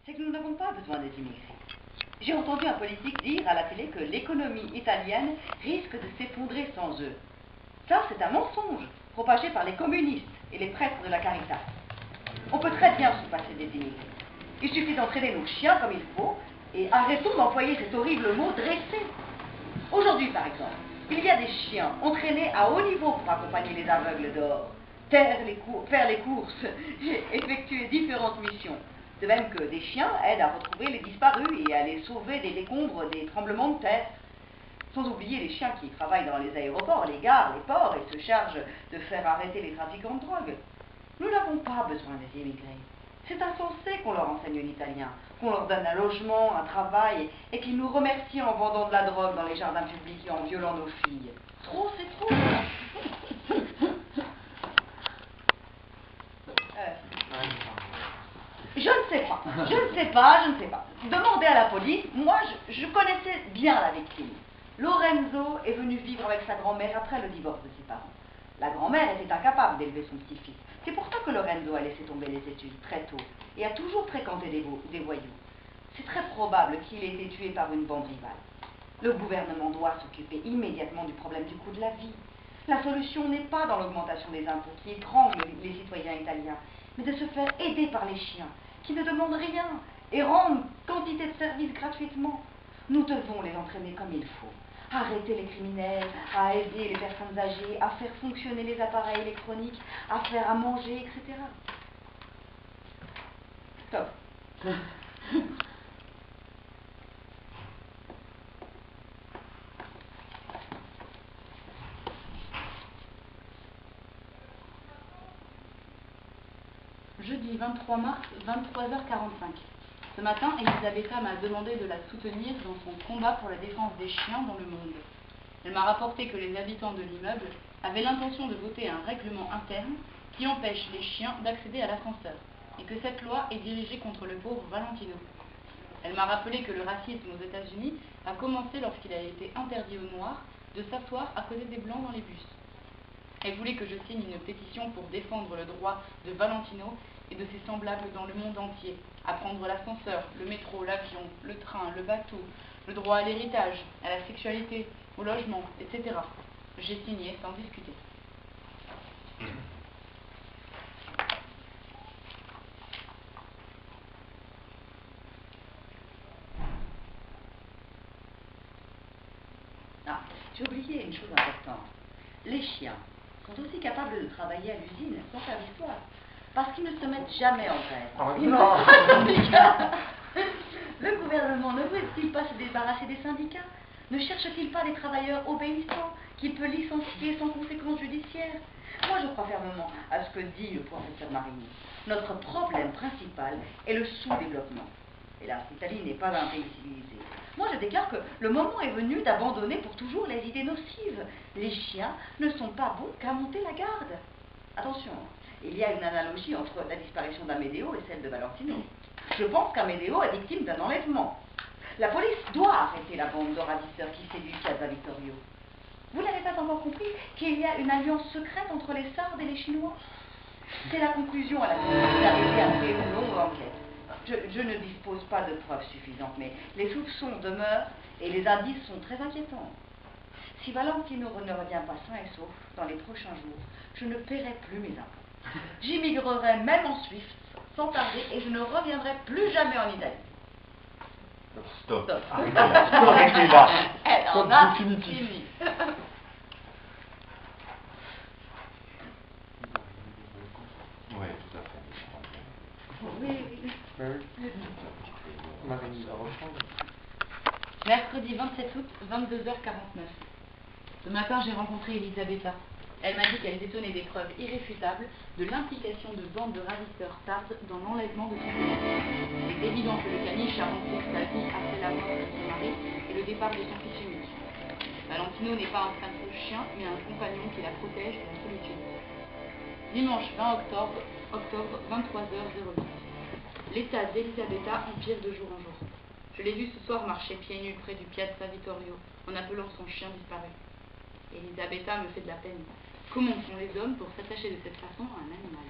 c'est que nous n'avons pas besoin des immigrés. J'ai entendu un politique dire à la télé que l'économie italienne risque de s'effondrer sans eux. Ça, c'est un mensonge propagé par les communistes et les prêtres de la Caritas. On peut très bien se passer des immigrés. Il suffit d'entraîner nos chiens comme il faut et arrêtons d'employer cet horrible mot dresser. Aujourd'hui, par exemple, il y a des chiens entraînés à haut niveau pour accompagner les aveugles dehors, faire les courses et effectuer différentes missions. De même que des chiens aident à retrouver les disparus et à les sauver des décombres des tremblements de terre. Sans oublier les chiens qui travaillent dans les aéroports, les gares, les ports et se chargent de faire arrêter les trafiquants de drogue. Nous n'avons pas besoin des immigrés. C'est insensé qu'on leur enseigne l'italien, qu'on leur donne un logement, un travail, et qu'ils nous remercient en vendant de la drogue dans les jardins publics et en violant nos filles. Trop, c'est trop. Je ne sais pas. Demandez à la police. Moi, je connaissais bien la victime. Lorenzo est venu vivre avec sa grand-mère après le divorce de ses parents. La grand-mère était incapable d'élever son petit-fils. C'est pour ça que Lorenzo a laissé tomber les études très tôt et a toujours fréquenté des voyous. C'est très probable qu'il ait été tué par une bande rivale. Le gouvernement doit s'occuper immédiatement du problème du coût de la vie. La solution n'est pas dans l'augmentation des impôts qui étranglent les citoyens italiens, mais de se faire aider par les chiens, qui ne demandent rien et rendent quantité de services gratuitement. Nous devons les entraîner comme il faut. Arrêter les criminels, à aider les personnes âgées, à faire fonctionner les appareils électroniques, à faire à manger, etc. Stop. Jeudi 23 mars, 23h45. Ce matin, Elisabetta m'a demandé de la soutenir dans son combat pour la défense des chiens dans le monde. Elle m'a rapporté que les habitants de l'immeuble avaient l'intention de voter un règlement interne qui empêche les chiens d'accéder à l'ascenseur, et que cette loi est dirigée contre le pauvre Valentino. Elle m'a rappelé que le racisme aux États-Unis a commencé lorsqu'il a été interdit aux Noirs de s'asseoir à côté des Blancs dans les bus. Elle voulait que je signe une pétition pour défendre le droit de Valentino et de ses semblables dans le monde entier à prendre l'ascenseur, le métro, l'avion, le train, le bateau, le droit à l'héritage, à la sexualité, au logement, etc. J'ai signé sans discuter. Ah, j'ai oublié une chose importante. Les chiens sont aussi capables de travailler à l'usine sans faire d'histoire, parce qu'ils ne se mettent jamais en grève. Oh non. Le gouvernement ne veut-il pas se débarrasser des syndicats? Ne cherche-t-il pas des travailleurs obéissants qu'il peut licencier sans conséquences judiciaires? Moi, je crois fermement à ce que dit le professeur Marini. Notre problème principal est le sous-développement. Hélas, l'Italie n'est pas un pays civilisé. Moi, je déclare que le moment est venu d'abandonner pour toujours les idées nocives. Les chiens ne sont pas bons qu'à monter la garde. Attention, il y a une analogie entre la disparition d'Amedeo et celle de Valentino. Je pense qu'Amedeo est victime d'un enlèvement. La police doit arrêter la bande de ravisseurs qui séduit Piazza Vittorio. Vous n'avez pas encore compris qu'il y a une alliance secrète entre les Sardes et les Chinois? C'est la conclusion à laquelle je suis arrivée après une longue enquête. Je ne dispose pas de preuves suffisantes, mais les soupçons demeurent et les indices sont très inquiétants. Si Valentino ne revient pas sain et sauf dans les prochains jours, je ne paierai plus mes impôts. J'immigrerai même en Suisse sans tarder et je ne reviendrai plus jamais en Italie. Stop. Stop. Arrêtez là. Elle en Stop a définitif. fini. Oui, tout à fait. Oui. Marie va reprendre. Mercredi 27 août, 22h49. Ce matin, j'ai rencontré Elisabetta. Elle m'a dit qu'elle détenait des preuves irréfutables de l'implication de bandes de ravisseurs sardes dans l'enlèvement de son fils. Il est évident que le caniche a rentré sa vie après la mort de son mari et le départ de son fils unique. Valentino n'est pas un simple chien, mais un compagnon qui la protège de la solitude. Dimanche 20 octobre 23h08. L'état d'Elisabetta empire de jour en jour. Je l'ai vue ce soir marcher pieds nus près du Piazza Vittorio en appelant son chien disparu. Elisabetta me fait de la peine. Comment font les hommes pour s'attacher de cette façon à un animal?